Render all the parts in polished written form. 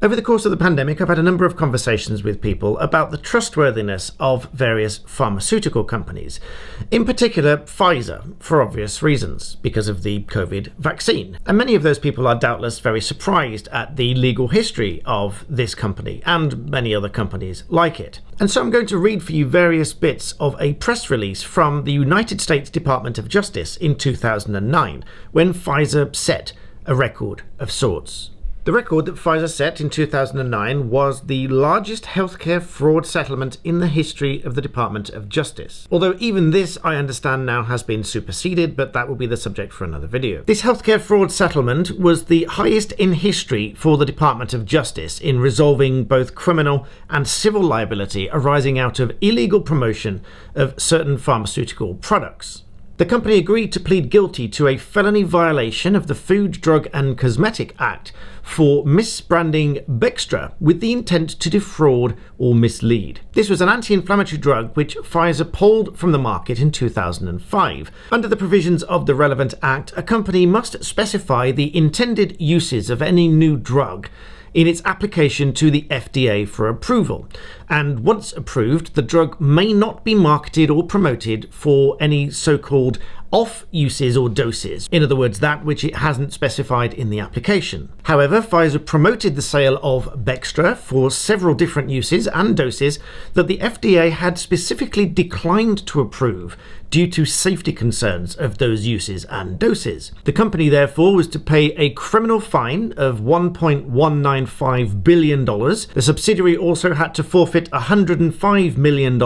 Over the course of the pandemic, I've had a number of conversations with people about the trustworthiness of various pharmaceutical companies. In particular, Pfizer, for obvious reasons, because of the COVID vaccine. And many of those people are doubtless very surprised at the legal history of this company and many other companies like it. And so I'm going to read for you various bits of a press release from the United States Department of Justice in 2009, when Pfizer set a record of sorts. The record that Pfizer set in 2009 was the largest healthcare fraud settlement in the history of the Department of Justice. Although even this, I understand now, has been superseded, but that will be the subject for another video. This healthcare fraud settlement was the highest in history for the Department of Justice in resolving both criminal and civil liability arising out of illegal promotion of certain pharmaceutical products. The company agreed to plead guilty to a felony violation of the Food, Drug and Cosmetic Act for misbranding Bextra with the intent to defraud or mislead. This was an anti-inflammatory drug which Pfizer pulled from the market in 2005. Under the provisions of the relevant act, a company must specify the intended uses of any new drug in its application to the FDA for approval. And once approved, the drug may not be marketed or promoted for any so-called off uses or doses, in other words, that which it hasn't specified in the application. However, Pfizer promoted the sale of Bextra for several different uses and doses that the FDA had specifically declined to approve due to safety concerns of those uses and doses. The company therefore was to pay a criminal fine of $1.195 billion. The subsidiary also had to forfeit $105 million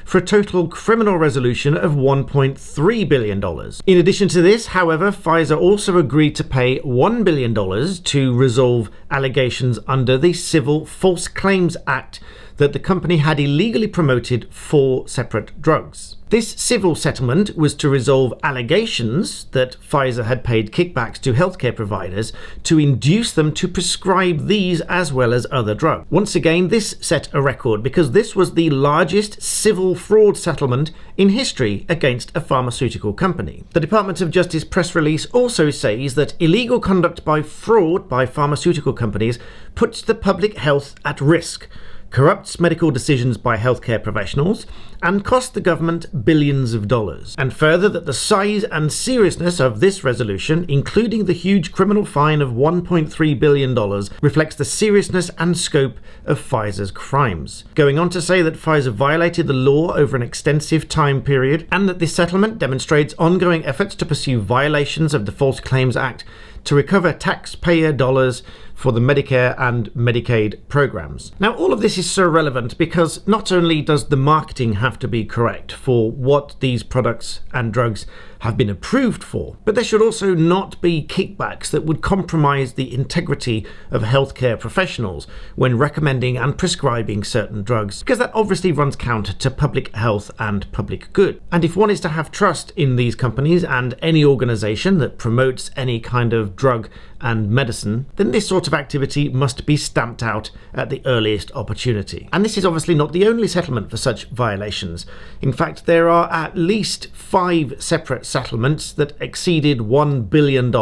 for a total criminal resolution of $1.3 billion. In addition to this, however, Pfizer also agreed to pay $1 billion to resolve allegations under the Civil False Claims Act that the company had illegally promoted 4 separate drugs. This civil settlement was to resolve allegations that Pfizer had paid kickbacks to healthcare providers to induce them to prescribe these as well as other drugs. Once again, this set a record because this was the largest civil fraud settlement in history against a pharmaceutical company. The Department of Justice press release also says that illegal conduct by fraud by pharmaceutical companies puts the public health at risk, corrupts medical decisions by healthcare professionals, and cost the government billions of dollars. And further, that the size and seriousness of this resolution, including the huge criminal fine of $1.3 billion, reflects the seriousness and scope of Pfizer's crimes. Going on to say that Pfizer violated the law over an extensive time period, and that this settlement demonstrates ongoing efforts to pursue violations of the False Claims Act to recover taxpayer dollars for the Medicare and Medicaid programs. Now, all of this is so relevant because not only does the marketing have to be correct for what these products and drugs have been approved for, but there should also not be kickbacks that would compromise the integrity of healthcare professionals when recommending and prescribing certain drugs, because that obviously runs counter to public health and public good. And if one is to have trust in these companies and any organization that promotes any kind of drug and medicine, then this sort of activity must be stamped out at the earliest opportunity. And this is obviously not the only settlement for such violations. In fact, there are at least 5 separate settlements that exceeded $1 billion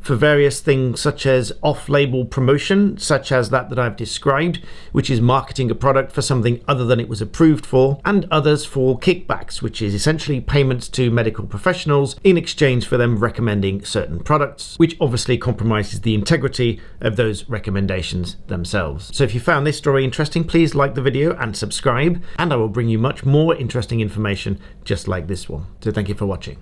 for various things such as off-label promotion, such as that I've described, which is marketing a product for something other than it was approved for, and others for kickbacks, which is essentially payments to medical professionals in exchange for them recommending certain products, which obviously compromises the integrity of those recommendations themselves. So if you found this story interesting, please like the video and subscribe, and I will bring you much more interesting information just like this one. So thank you for watching.